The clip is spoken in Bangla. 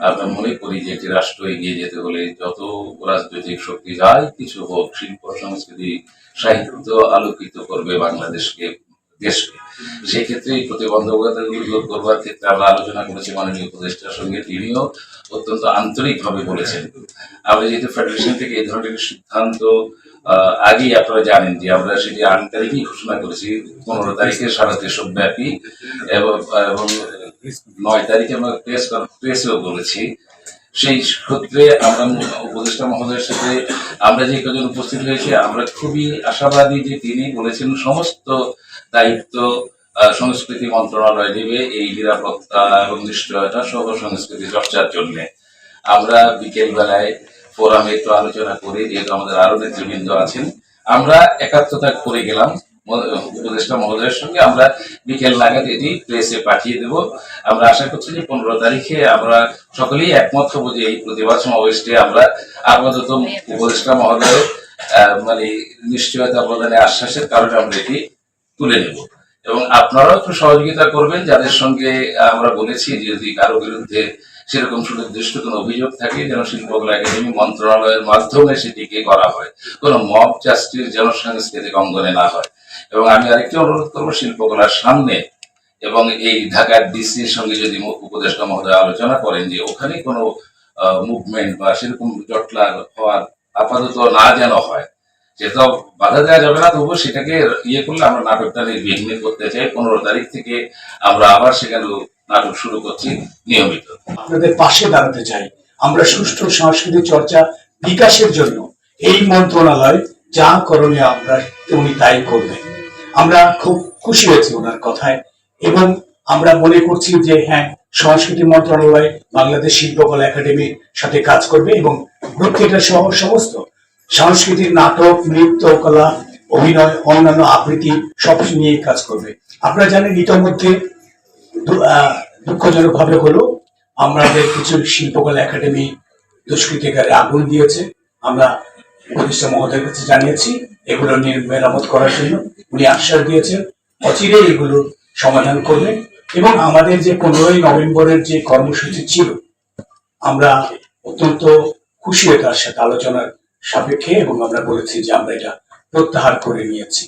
আমরা মনে করি যে একটি রাষ্ট্র এগিয়ে যেতে হলে যত রাজনৈতিক শক্তি যাই কিছু হোক, শিল্প সংস্কৃতি সাহিত্য আলোকিত করবে বাংলাদেশকে, দেশকে। সেই ক্ষেত্রে এই প্রতিবন্ধকতাগুলো দূর করবার ক্ষেত্রে আমরা আলোচনা করেছি মাননীয় উপদেষ্টার সঙ্গে, তিনিও অত্যন্ত আন্তরিকভাবে বলেছেন। আমরা যেহেতু ফেডারেশন থেকে এই ধরনের সিদ্ধান্ত আগেই আপনারা জানেন যে আমরা সেটি 8 তারিখেই ঘোষণা করেছি, 15 তারিখে সারা দেশব্যাপী, এবং 9 তারিখে আমরা প্রেসেও বলেছি। সেই সূত্রে আমরা উপদেষ্টা মহোদয়ের সাথে আমরা যে কজন উপস্থিত হয়েছি, আমরা খুবই আশাবাদী যে তিনি বলেছেন সমস্ত দায়িত্ব সংস্কৃতি মন্ত্রণালয় নেবে এই নিরাপত্তা এবং নিশ্চয়তা সহ সংস্কৃতি চর্চার জন্য। আমরা বিকেল বেলায় ফোরামে একটু আলোচনা করি, যেহেতু আমাদের আরো নেতৃবৃন্দ আছেন, আমরা একাত্মতা করে গেলাম উপদেষ্টা মহোদয়ের সঙ্গে। আমরা বিকেল নাগাদ এটি প্রেসে পাঠিয়ে দেব। আমরা আশা করছি যে 15 তারিখে আমরা সকলেই একমত হবো যে এই প্রতিবাদ সমাবেশটি আমরা আপাতত উপদেষ্টা মহোদয়ের মানে নিশ্চয়তা প্রদানে আশ্বাসের কারণে আমরা এটি তুলে নেব। এবং আপনারাও একটু সহযোগিতা করবেন, যাদের সঙ্গে আমরা বলেছি যে যদি কারো বিরুদ্ধে সেরকম সুনির্দিষ্ট কোনো অভিযোগ থাকে যেন শিল্পকলা একাডেমি মন্ত্রণালয়ের মাধ্যমে সেটিকে করা হয়, কোনো মব জাস্টিস যেন সাংস্কৃতিক অঙ্গনে না হয়। এবং আমি আরেকটি অনুরোধ করবো, শিল্পকলার সামনে এবং এই ঢাকার ডিসির সঙ্গে যদি উপদেষ্টা মহোদয় আলোচনা করেন যে ওখানে কোনো মুভমেন্ট বা সেরকম জটলা হওয়ার আপাতত না যেন হয়, সেটা বাধা দেওয়া যাবে না, তবুও সেটাকে ইয়ে করলে আমরা নাটকটা নির্বিঘ্ন করতে চাই। 15 তারিখ থেকে আমরা আবার সেখানে নাটক শুরু করছি নিয়মিত। আপনাদের পাশে দাঁড়াতে চাই। আমরা সুষ্ঠু সাংস্কৃতিক চর্চা বিকাশের জন্য এই মন্ত্রণালয় যা করণীয় আমরা উনি তাই করবেন। আমরা খুব খুশি হয়েছি ওনার কথায়, এবং আমরা মনে করছি যে হ্যাঁ, সংস্কৃতি মন্ত্রণালয় বাংলাদেশ শিল্পকলা একাডেমির সাথে কাজ করবে এবং থিয়েটার সহ সমস্ত সাংস্কৃতিক নাটক, নৃত্য কলা, অভিনয়, অন্যান্য আবৃত্তি সব নিয়ে কাজ করবে। আপনারা জানেন ইতোমধ্যে দুঃখজনক ভাবে হলো আমাদের কিছু শিল্পকলা একাডেমি দুষ্কৃতিকারী আগুন দিয়েছে। আমরা উপদেষ্টা মহোদয়ের কাছে জানিয়েছি এগুলো মেরামত করার জন্য। উনি আশ্বাস দিয়েছেন অচিরে এগুলো সমাধান করবেন। এবং আমাদের যে 15ই নভেম্বরের যে কর্মসূচি ছিল, আমরা অত্যন্ত খুশি হয়ে তার সাথে আলোচনার সাপেক্ষে, এবং আমরা বলেছি যে আমরা এটা প্রত্যাহার করে নিয়েছি।